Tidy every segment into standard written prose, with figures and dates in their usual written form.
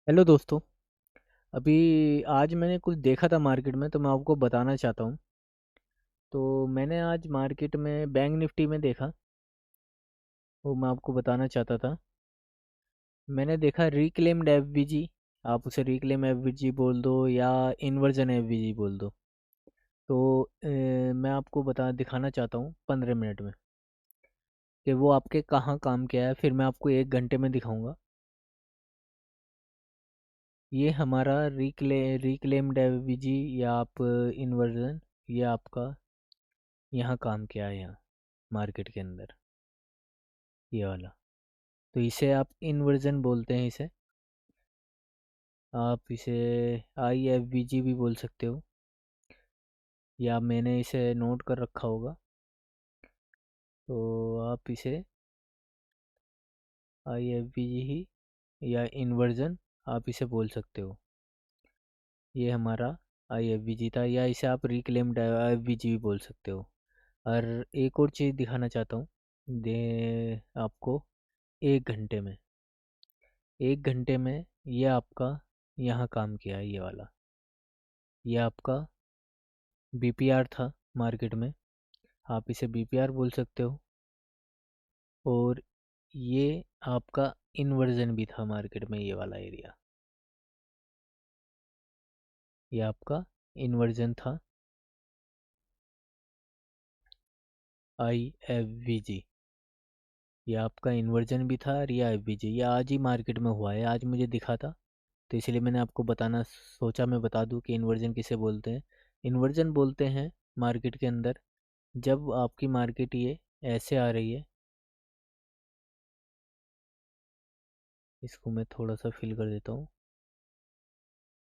Hello दोस्तों। अभी आज मैंने कुछ देखा था मार्केट में, तो मैं आपको बताना चाहता हूँ। तो मैंने आज मार्केट में बैंक निफ्टी में देखा, वो मैं आपको बताना चाहता था। मैंने देखा रिक्लेम्ड एफवीजी। आप उसे रिक्लेम एफवीजी बोल दो या इन्वर्जन एफवीजी बोल दो। तो मैं आपको बता दिखाना चाहता हूँ 15 मिनट में कि वो आपके कहाँ काम किया है, फिर मैं आपको 1 घंटे में दिखाऊंगा। ये हमारा रिक्लेम्ड एफवीजी या आप इन्वर्जन, ये आपका यहाँ काम किया है, यहाँ मार्केट के अंदर, ये वाला। तो इसे आप इन्वर्जन बोलते हैं। इसे आप इसे IFVG भी बोल सकते हो, या मैंने इसे नोट कर रखा होगा, तो आप इसे IFVG ही या इन्वर्जन आप इसे बोल सकते हो। ये हमारा IFVG था, या इसे आप रिक्लेम्ड IFVG भी बोल सकते हो। और एक और चीज़ दिखाना चाहता हूँ दे आपको। 1 घंटे में 1 घंटे में ये आपका यहाँ काम किया है, ये वाला। ये आपका BPR था मार्केट में, आप इसे BPR बोल सकते हो। और ये आपका इन्वर्जन भी था मार्केट में, ये वाला एरिया, ये आपका इन्वर्जन था, IFVG। ये आपका इन्वर्जन भी था और ये IFVG, ये आज ही मार्केट में हुआ है, आज मुझे दिखा था। तो इसलिए मैंने आपको बताना सोचा, मैं बता दूं कि इन्वर्जन किसे बोलते हैं। इन्वर्जन बोलते हैं मार्केट के अंदर जब आपकी मार्केट ये ऐसे आ रही है। इसको मैं थोड़ा सा फिल कर देता हूँ।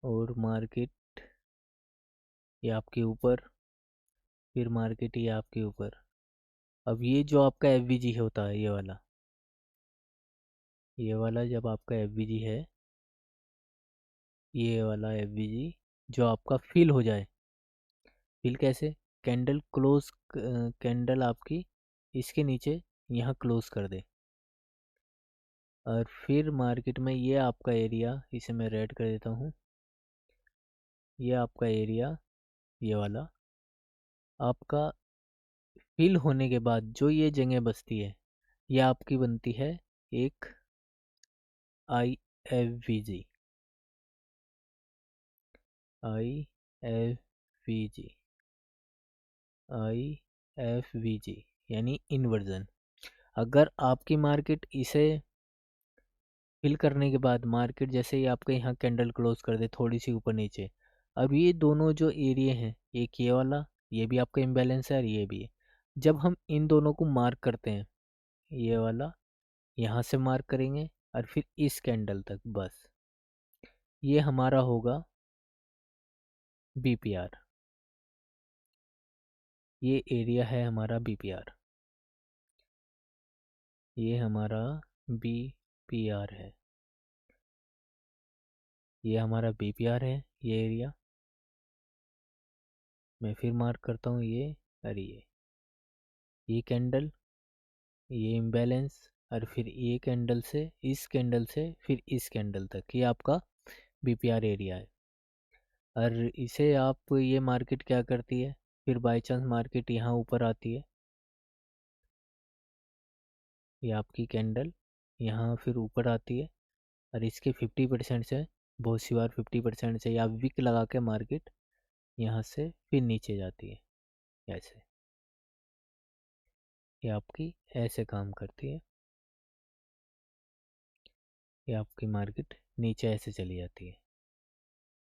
और मार्केट ये आपके ऊपर, फिर मार्केट ये आपके ऊपर। अब ये जो आपका एफवीजी होता है, ये वाला जब आपका एफवीजी है, ये वाला एफवीजी जो आपका फिल हो जाए। फिल कैसे? कैंडल क्लोज, कैंडल आपकी इसके नीचे यहाँ क्लोज कर दे, और फिर मार्केट में ये आपका एरिया, इसे मैं रेड कर देता हूँ। ये आपका एरिया, ये वाला आपका फिल होने के बाद जो ये जगह बचती है, ये आपकी बनती है एक IFVG। IFVG, IFVG यानी इन्वर्जन। अगर आपकी मार्केट इसे फिल करने के बाद, मार्केट जैसे ही आपके यहाँ कैंडल क्लोज कर दे थोड़ी सी ऊपर नीचे, अब ये दोनों जो एरिया हैं, एक ये वाला, ये भी आपका इम्बैलेंस है और ये भी है। जब हम इन दोनों को मार्क करते हैं, ये वाला यहाँ से मार्क करेंगे और फिर इस कैंडल तक, बस ये हमारा होगा BPR। ये एरिया है हमारा BPR, ये हमारा BPR है, ये हमारा BPR है, ये एरिया। मैं फिर मार्क करता हूँ ये, और ये कैंडल, ये इम्बैलेंस, और फिर ये कैंडल से, इस कैंडल से फिर इस कैंडल तक, ये आपका BPR एरिया है। और इसे आप, ये मार्केट क्या करती है, फिर बाई चांस मार्केट यहाँ ऊपर आती है, ये आपकी कैंडल यहाँ फिर ऊपर आती है, और इसके 50% से, बहुत सी बार 50% से या विक लगा के मार्केट यहाँ से फिर नीचे जाती है, ऐसे। ये आपकी ऐसे काम करती है, ये आपकी मार्केट नीचे ऐसे चली जाती है,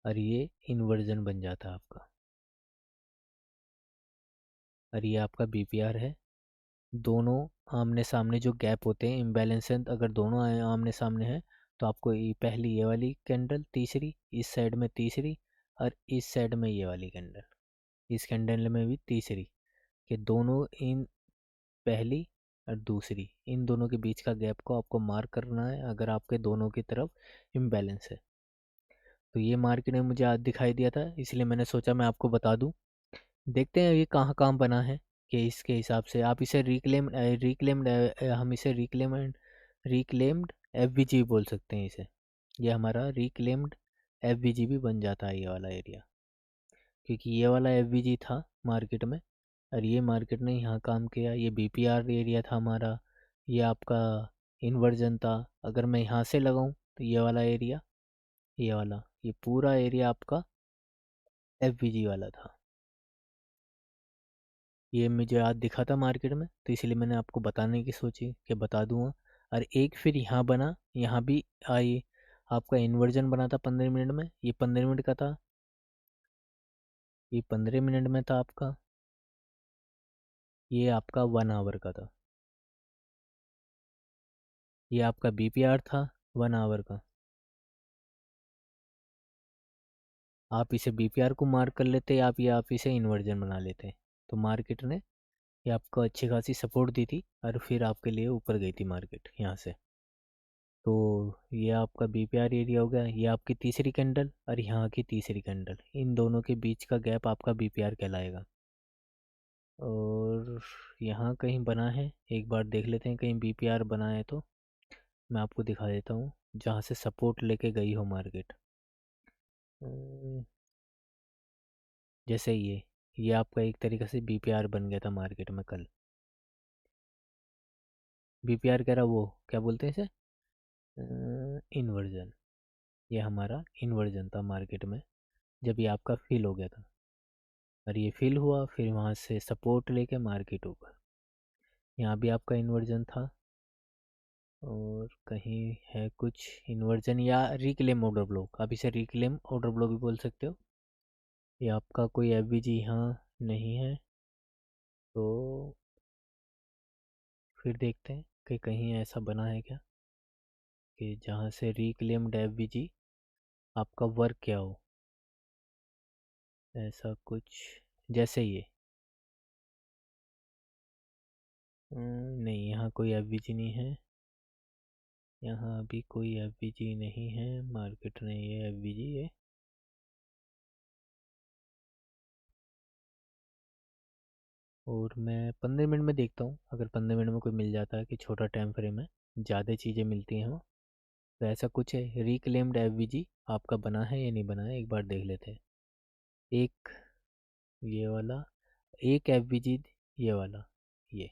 और ये इन्वर्जन बन जाता है आपका। और ये आपका BPR है। दोनों आमने सामने जो गैप होते हैं, इम्बैलेंस है, अगर दोनों आमने सामने हैं, तो आपको ये पहली ये वाली कैंडल, तीसरी इस साइड में, तीसरी और इस साइड में ये वाली कैंडल, इस कैंडल में भी तीसरी, कि दोनों इन, पहली और दूसरी, इन दोनों के बीच का गैप को आपको मार्क करना है, अगर आपके दोनों की तरफ इम्बैलेंस है। तो ये मार्केट में मुझे आज दिखाई दिया था, इसलिए मैंने सोचा मैं आपको बता दूं। देखते हैं ये कहाँ कहाँ बना है, कि इसके हिसाब से आप इसे रिक्लेम्ड, हम इसे रिक्लेम्ड, रिक्लेम्ड एफवीजी बोल सकते हैं इसे। ये हमारा रिक्लेम्ड एफवीजी भी बन जाता है ये वाला एरिया, क्योंकि ये वाला एफवीजी था मार्केट में और ये मार्केट ने यहाँ काम किया। ये बीपीआर एरिया था हमारा, ये आपका इन्वर्जन था। अगर मैं यहाँ से लगाऊं तो ये वाला एरिया, ये वाला, ये पूरा एरिया आपका एफवीजी वाला था। ये मुझे आज दिखा था मार्केट में, तो इसलिए मैंने आपको बताने की सोची कि बता दूंगा। और एक फिर यहाँ बना, यहाँ भी आई, आपका इन्वर्जन बना था 15 मिनट में, ये 15 मिनट का था, ये 15 मिनट में था आपका, ये आपका 1 आवर का था, ये आपका बीपीआर था 1 आवर का। आप इसे बीपीआर को मार्क कर लेते, आप इसे इन्वर्जन बना लेते, तो मार्केट ने ये आपको अच्छी खासी सपोर्ट दी थी और फिर आपके लिए ऊपर गई थी मार्केट यहाँ से। तो ये आपका बीपीआर एरिया हो गया, ये आपकी तीसरी कैंडल और यहाँ की तीसरी कैंडल, इन दोनों के बीच का गैप आपका बीपीआर कहलाएगा। और यहाँ कहीं बना है, एक बार देख लेते हैं कहीं बीपीआर बना है तो मैं आपको दिखा देता हूँ जहाँ से सपोर्ट लेके गई हो मार्केट। जैसे ये आपका एक तरीके से बीपीआर बन गया था मार्केट में कल। बीपीआर कह रहा, वो क्या बोलते हैं इसे, इन्वर्जन। ये हमारा इन्वर्जन था मार्केट में जब ये आपका फिल हो गया था, और ये फिल हुआ फिर वहाँ से सपोर्ट लेके मार्केट ऊपर। यहाँ भी आपका इन्वर्जन था, और कहीं है कुछ इन्वर्जन या रिक्लेम ऑर्डर ब्लॉक, आप इसे रिक्लेम ऑर्डर ब्लॉक भी बोल सकते हो। ये आपका कोई एफवीजी यहाँ नहीं है, तो फिर देखते हैं कि कहीं ऐसा बना है क्या कि जहाँ से रिक्लेम्ड एफवीजी आपका वर्क क्या हो, ऐसा कुछ। जैसे ये नहीं, यहाँ कोई एफवीजी नहीं है, यहाँ अभी कोई एफवीजी नहीं है, मार्केट ने ये एफवीजी है। और मैं 15 मिनट में देखता हूँ, अगर 15 मिनट में कोई मिल जाता है कि छोटा टाइम फ्रेम है, ज़्यादा चीज़ें मिलती हैं वहाँ, तो ऐसा कुछ है रिक्लेम्ड एफवीजी आपका बना है या नहीं बना है, एक बार देख लेते हैं। एक ये वाला, एक एफवीजी, ये वाला, ये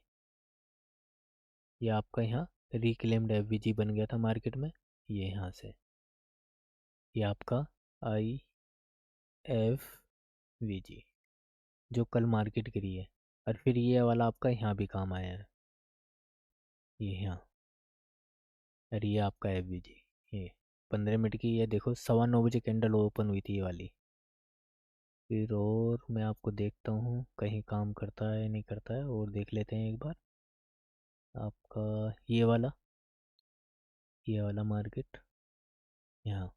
ये आपका यहाँ रिक्लेम्ड एफवीजी बन गया था मार्केट में, ये यहाँ से, ये आपका आई एफ वी जी जो कल मार्केट गिरी है। और फिर ये वाला आपका यहाँ भी काम आया है, ये यहाँ, और ये आपका एफ वी जी, ये 15 मिनट की, ये देखो 9:15 कैंडल ओपन हुई थी ये वाली। फिर और मैं आपको देखता हूँ कहीं काम करता है नहीं करता है, और देख लेते हैं एक बार। आपका ये वाला मार्केट यहाँ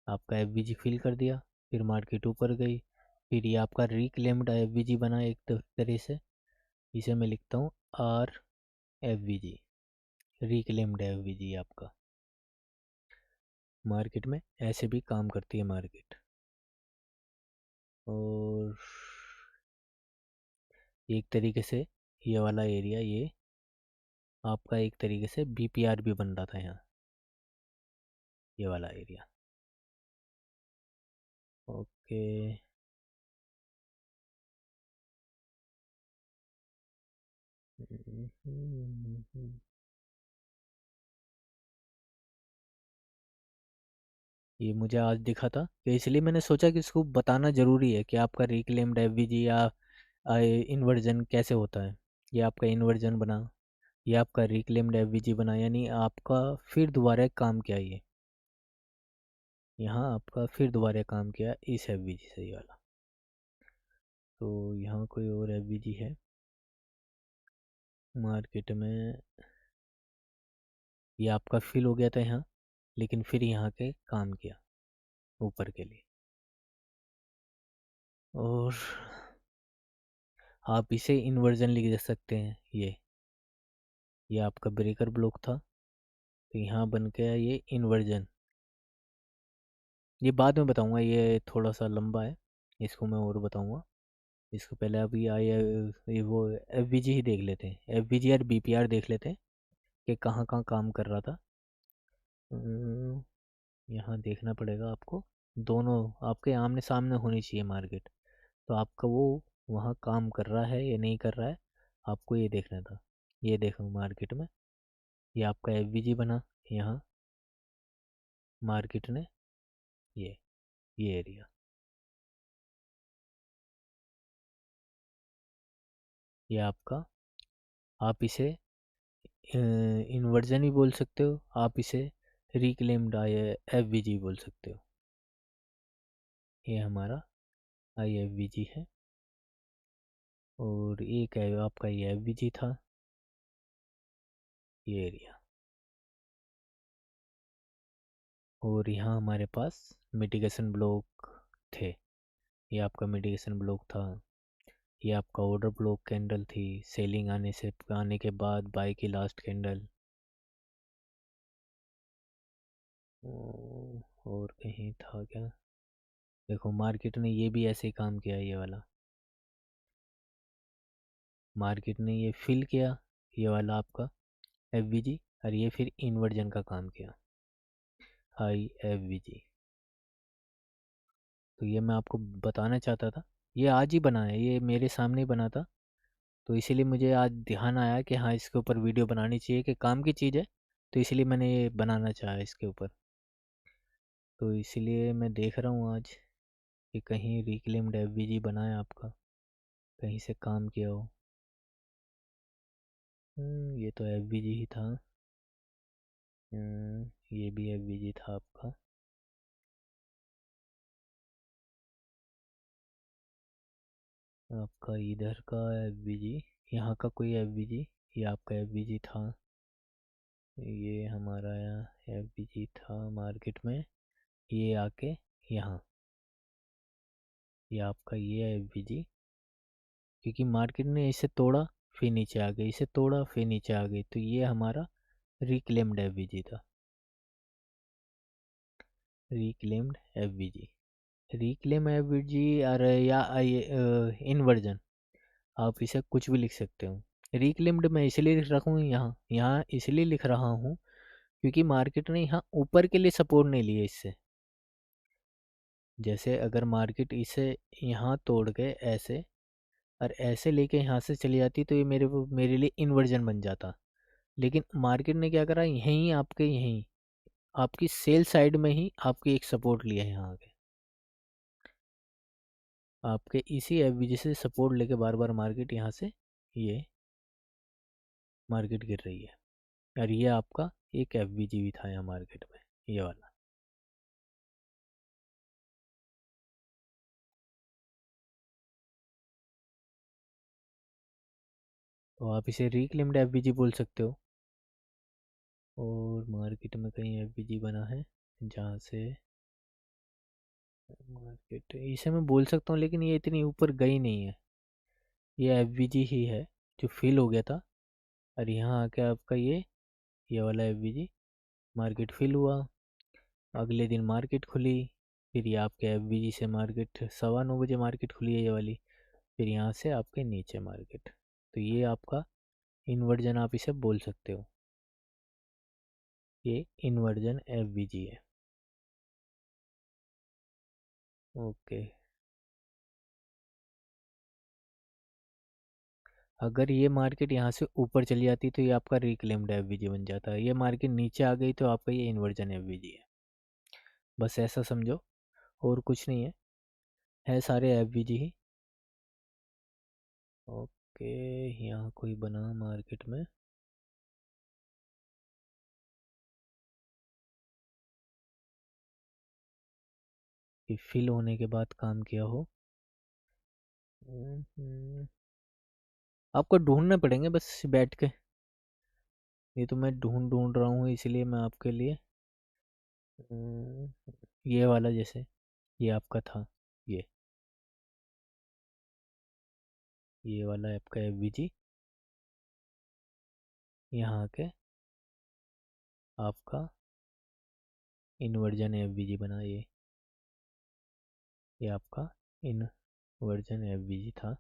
आपका एफ वी जी फिल कर दिया, फिर मार्केट ऊपर गई, फिर ये आपका रिक्लेम्ड एफ वी जी बना एक तरह से, इसे मैं लिखता हूँ R F we ji, reclaimed F we जी आपका। मार्केट में ऐसे भी काम करती है मार्केट। और एक तरीके से ये वाला एरिया, ये आपका एक तरीके से बीपीआर भी बन रहा था यहाँ, ये वाला एरिया। ओके। ये मुझे आज दिखा था, कि इसलिए मैंने सोचा कि इसको बताना ज़रूरी है कि आपका रिक्लेम्ड एफवीजी या इन्वर्जन कैसे होता है। ये आपका इन्वर्जन बना, ये आपका रिक्लेम्ड एफवीजी बना, यानी आपका फिर दोबारा काम किया ये, यहाँ आपका फिर दोबारा काम किया इस एफवीजी से, ये वाला। तो यहाँ कोई और एफवीजी है मार्केट में, ये आपका फिल हो गया था यहाँ, लेकिन फिर यहाँ के काम किया ऊपर के लिए। और आप इसे इन्वर्जन लिख सकते हैं, ये आपका ब्रेकर ब्लॉक था, तो यहाँ बन गया ये इन्वर्जन। ये बाद में बताऊंगा, ये थोड़ा सा लंबा है, इसको मैं और बताऊंगा। इसको पहले अभी ये वो एफ ही देख लेते हैं, एफ और बी देख लेते हैं कि कहाँ कहाँ काम कर रहा था। यहाँ देखना पड़ेगा आपको, दोनों आपके आमने सामने होनी चाहिए मार्केट। तो आपका वो वहाँ काम कर रहा है या नहीं कर रहा है, आपको ये देखना था। ये देखो मार्केट में, ये आपका एफवीजी बना यहाँ मार्केट ने, ये एरिया। ये आपका, आप इसे इन्वर्जन भी बोल सकते हो, आप इसे रिक्लेम्ड एफवीजी बोल सकते हो। ये हमारा IFVG है, और एक है आपका ये एफवीजी था, ये एरिया। और यहाँ हमारे पास मिटिगेशन ब्लॉक थे। ये आपका मिटिगेशन ब्लॉक था, ये आपका ऑर्डर ब्लॉक कैंडल थी, सेलिंग आने के बाद बाय की लास्ट कैंडल। और कहीं था क्या? देखो मार्केट ने ये भी ऐसे ही काम किया, ये वाला मार्केट ने ये फिल किया, ये वाला आपका एफवीजी, और ये फिर इन्वर्जन का काम किया, IFVG। तो ये मैं आपको बताना चाहता था, ये आज ही बना है, ये मेरे सामने ही बना था। तो इसीलिए मुझे आज ध्यान आया कि हाँ इसके ऊपर वीडियो बनानी चाहिए, कि काम की चीज़ है, तो इसीलिए मैंने ये बनाना चाहा इसके ऊपर। तो इसीलिए मैं देख रहा हूँ आज कि कहीं रिक्लेम्ड एफवीजी बना है आपका, कहीं से काम किया हो। ये तो एफवीजी ही था। ये भी एफवीजी था आपका। आपका इधर का एफवीजी, यहाँ का कोई एफवीजी, ये आपका एफवीजी था। ये हमारा एफवीजी था मार्केट में, ये आके यहाँ, ये आपका ये एफवीजी, क्योंकि मार्केट ने इसे तोड़ा फिर नीचे आ गई, इसे तोड़ा फिर नीचे आ गई, तो ये हमारा रिक्लेम्ड एफवीजी था, रिक्लेम्ड एफवीजी। रिक्लेम एफवीजी और या इन्वर्जन, आप इसे कुछ भी लिख सकते हो। रिक्लेम्ड मैं इसलिए लिख रखा हूँ यहाँ, यहाँ इसलिए लिख रहा हूँ क्योंकि मार्केट ने यहाँ ऊपर के लिए सपोर्ट नहीं लिया इससे। जैसे अगर मार्केट इसे यहाँ तोड़ के ऐसे और ऐसे लेके यहाँ से चली जाती, तो ये मेरे लिए इन्वर्जन बन जाता। लेकिन मार्केट ने क्या करा, यहीं आपके यहीं आपकी सेल साइड में ही आपकी एक सपोर्ट लिया है, यहाँ के आपके इसी एफवीजी से सपोर्ट लेके बार बार मार्केट यहाँ से ये मार्केट गिर रही है। और ये आपका एक एफवीजी भी था यहाँ मार्केट में, ये वाला। तो आप इसे रिक्लेम्ड एफवीजी बोल सकते हो। और मार्केट में कहीं एफवीजी बना है जहाँ से मार्केट, इसे मैं बोल सकता हूँ, लेकिन ये इतनी ऊपर गई नहीं है। ये एफवीजी ही है जो फिल हो गया था, और यहाँ आके आपका ये वाला एफवीजी मार्केट फिल हुआ। अगले दिन मार्केट खुली, फिर ये आपके एफवीजी से मार्केट 9:15 बजे मार्केट खुली है ये वाली, फिर यहाँ से आपके नीचे मार्केट। तो ये आपका इन्वर्जन आप इसे बोल सकते हो, ये इन्वर्जन एफवीजी है। ओके। अगर ये मार्केट यहाँ से ऊपर चली जाती तो ये आपका रिक्लेम्ड एफवीजी बन जाता है, ये मार्केट नीचे आ गई तो आपका ये इन्वर्जन एफवीजी है। बस ऐसा समझो, और कुछ नहीं है सारे एफवीजी ही। ओके। यहाँ कोई बना मार्केट में, कि फिल होने के बाद काम किया हो। हम्म, आपको ढूंढने पड़ेंगे बस बैठ के, ये तो मैं ढूंढ ढूंढ रहा हूँ इसलिए मैं आपके लिए। ये वाला जैसे, ये आपका था, ये ये वाला आपका एफवीजी, यहाँ के आपका इन्वर्जन एफवीजी बना, ये आपका इन्वर्जन एफवीजी था।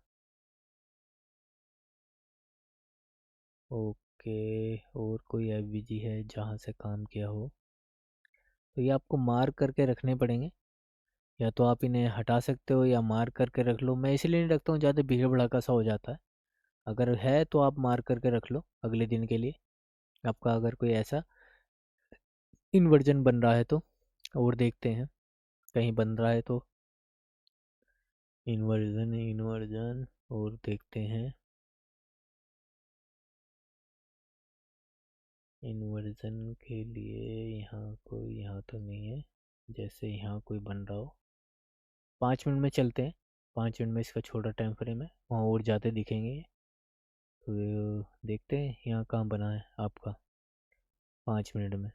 ओके। और कोई एफवीजी है जहाँ से काम किया हो, तो ये आपको मार्क करके रखने पड़ेंगे, या तो आप इन्हें हटा सकते हो या मार्क करके रख लो। मैं इसलिए नहीं रखता हूँ, ज़्यादा भीड़ भड़ाका सा हो जाता है। अगर है तो आप मार्क करके रख लो अगले दिन के लिए, आपका अगर कोई ऐसा इन्वर्जन बन रहा है तो। और देखते हैं कहीं बन रहा है तो इन्वर्जन इन्वर्जन, और देखते हैं इन्वर्जन के लिए यहाँ तो नहीं है। जैसे यहाँ कोई बन रहा हो, 5 मिनट में चलते हैं। 5 मिनट में इसका छोटा टाइम फ्रेम है, वहाँ और ज़्यादा दिखेंगे ये। तो देखते हैं यहाँ कहाँ बना है आपका 5 मिनट में।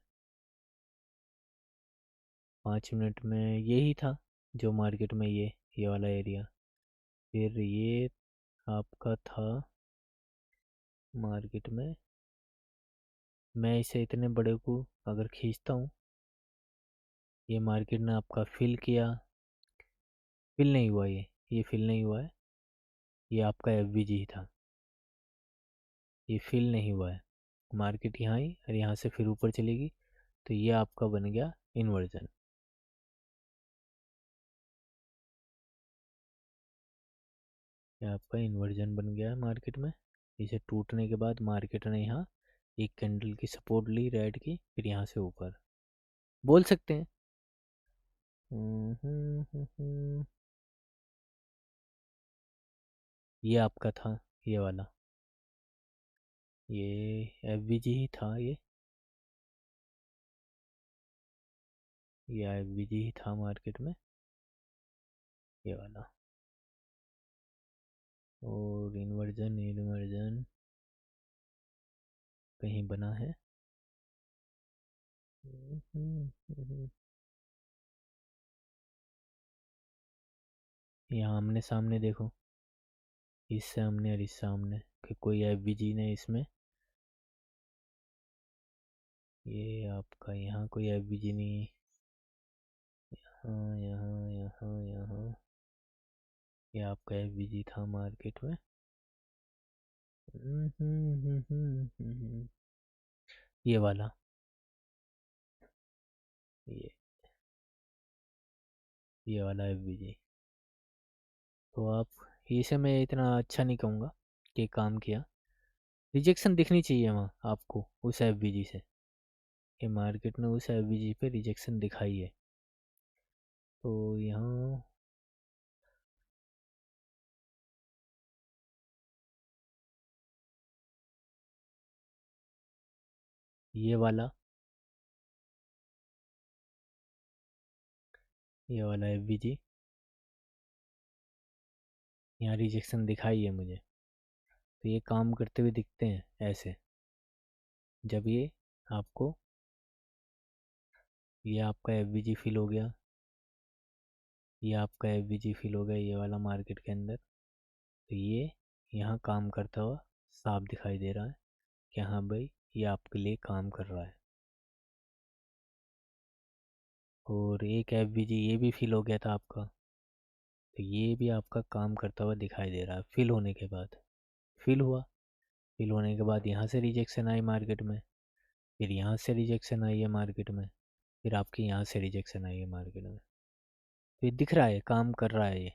5 मिनट में यही था जो मार्केट में ये वाला एरिया। फिर ये आपका था मार्केट में। मैं इसे इतने बड़े को अगर खींचता हूँ, ये मार्केट ने आपका फिल किया, फिल नहीं हुआ, ये फिल नहीं हुआ है। ये आपका एफवीजी ही था, ये फिल नहीं हुआ है। मार्केट यहाँ आई और यहाँ से फिर ऊपर चलेगी, तो ये आपका बन गया इन्वर्जन। ये आपका इन्वर्जन बन गया है मार्केट में। इसे टूटने के बाद मार्केट ने यहाँ एक कैंडल की सपोर्ट ली रेड की, फिर यहाँ से ऊपर बोल सकते हैं। ये आपका था ये वाला, ये एफवीजी ही था ये एफवीजी ही था मार्केट में, ये वाला। और इन्वर्जन इन्वर्जन कहीं बना है। यहाँ आमने सामने देखो, इस सामने और इस सामने कि कोई एफवीजी ने इसमें, ये आपका यहाँ कोई एफवीजी नहीं। यहाँ यहाँ यहाँ यहाँ ये आपका एफवीजी था मार्केट में। ये वाला, ये ये वाला एफवीजी। तो आप, इसे मैं इतना अच्छा नहीं कहूँगा कि काम किया। रिजेक्शन दिखनी चाहिए वहाँ आपको उस एफवीजी से, कि मार्केट ने उस एफवीजी पे रिजेक्शन दिखाई है। तो यहाँ ये वाला एफवीजी यहाँ रिजेक्शन दिखाई है मुझे। तो ये काम करते हुए दिखते हैं ऐसे, जब ये आपका एफवीजी फिल हो गया, ये आपका एफवीजी फिल हो गया ये वाला मार्केट के अंदर। तो ये यहाँ काम करता हुआ साफ दिखाई दे रहा है कि हाँ भाई ये आपके लिए काम कर रहा है। और एक एफवीजी ये भी फिल हो गया था आपका, तो ये भी आपका काम करता हुआ दिखाई दे रहा है फिल होने के बाद। फिल हुआ, फिल होने के बाद यहाँ से रिजेक्शन आई मार्केट में, फिर यहाँ से रिजेक्शन आई है मार्केट में, फिर आपकी यहाँ से रिजेक्शन आई है मार्केट में। तो ये दिख रहा है काम कर रहा है ये।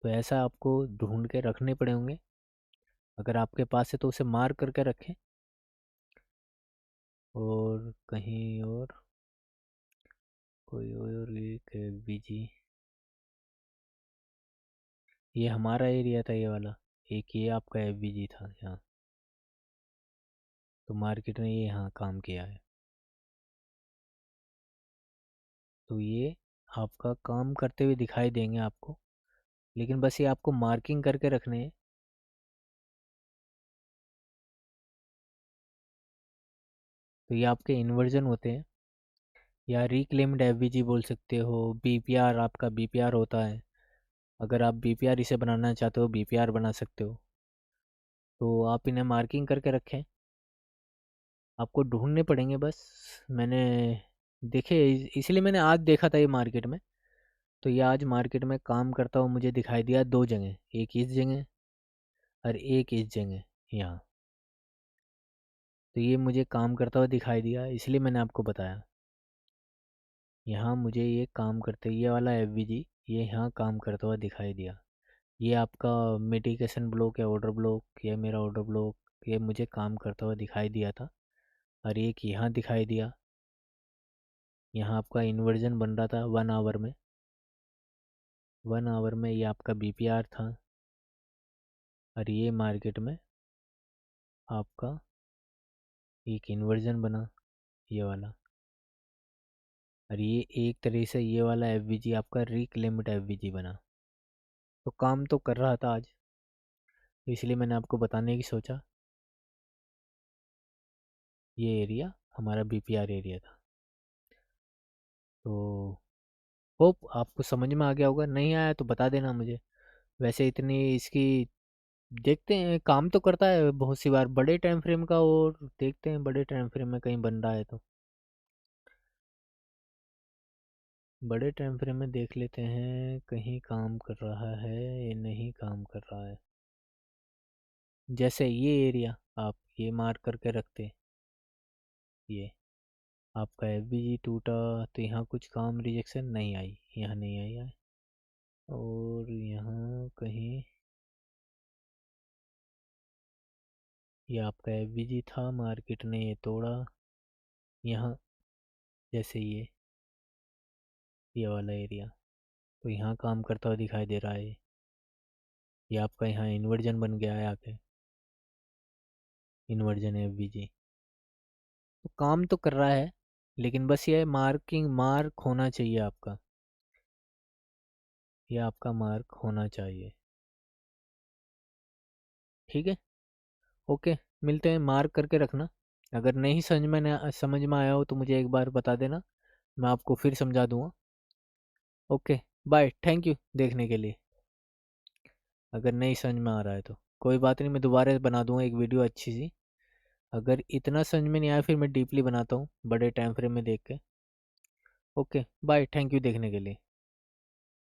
तो ऐसा आपको ढूंढ के रखने पड़े होंगे, अगर आपके पास है तो उसे मार्क करके रखें। और कहीं और कोई और एक एफवीजी, ये हमारा एरिया था ये वाला, एक ये आपका एफवीजी था यहाँ। तो मार्केट ने ये यहाँ काम किया है। तो ये आपका काम करते हुए दिखाई देंगे आपको, लेकिन बस ये आपको मार्किंग करके रखने हैं। तो ये आपके इन्वर्जन होते हैं, या रिक्लेम्ड एफवीजी बोल सकते हो। बीपीआर, आपका बीपीआर होता है। अगर आप बीपीआर इसे बनाना चाहते हो, बीपीआर बना सकते हो। तो आप इन्हें मार्किंग करके रखें, आपको ढूंढने पड़ेंगे बस। मैंने देखे, इसलिए मैंने आज देखा था ये मार्केट में। तो ये आज मार्केट में काम करता हुआ मुझे दिखाई दिया दो जगह, एक इस जगह और एक इस जगह यहाँ। तो ये मुझे काम करता हुआ दिखाई दिया, इसलिए मैंने आपको बताया। यहाँ मुझे ये काम करते, ये वाला एफवीजी ये यहाँ काम करता हुआ दिखाई दिया। ये आपका मिटिगेशन ब्लॉक या ऑर्डर ब्लॉक, ये मेरा ऑर्डर ब्लॉक, ये मुझे काम करता हुआ दिखाई दिया था। और एक यहाँ दिखाई दिया, यहाँ आपका इन्वर्जन बन रहा था 1 आवर में। 1 आवर में ये आपका बीपीआर था। और ये मार्केट में आपका एक इन्वर्जन बना, ये वाला। और ये एक तरह से ये वाला एफवीजी आपका रिक्लेम्ड एफवीजी बना। तो काम तो कर रहा था आज, तो इसलिए मैंने आपको बताने की सोचा। ये एरिया हमारा बीपीआर एरिया था। तो होप आपको समझ में आ गया होगा, नहीं आया तो बता देना मुझे। वैसे इतनी इसकी देखते हैं, काम तो करता है बहुत सी बार बड़े टाइम फ्रेम का, और देखते हैं बड़े टाइम फ्रेम में कहीं बन रहा है तो बड़े टाइम फ्रेम में देख लेते हैं कहीं काम कर रहा है या नहीं काम कर रहा है। जैसे ये एरिया आप ये मार्क करके रखते, ये आपका एफबीजी टूटा तो यहाँ कुछ काम रिजेक्शन नहीं आई, यहाँ नहीं आई है। और यहाँ कहीं ये आपका एफबीजी था, मार्केट ने ये तोड़ा। यहाँ जैसे ये वाला एरिया तो यहाँ काम करता हुआ दिखाई दे रहा है। ये आपका यहाँ इन्वर्जन बन गया है आके, इन्वर्जन एफबीजी। तो काम तो कर रहा है, लेकिन बस ये मार्किंग मार्क होना चाहिए आपका, ये आपका मार्क होना चाहिए। ठीक है, ओके, मिलते हैं। मार्क करके रखना। अगर नहीं समझ में आया हो तो मुझे एक बार बता देना, मैं आपको फिर समझा दूंगा। ओके, बाय, थैंक यू देखने के लिए। अगर नहीं समझ में आ रहा है तो कोई बात नहीं, मैं दोबारा बना दूंगा एक वीडियो अच्छी सी। अगर इतना समझ में नहीं आया फिर मैं डीपली बनाता हूँ बड़े टाइम फ्रेम में देख के। ओके बाय, थैंक यू देखने के लिए।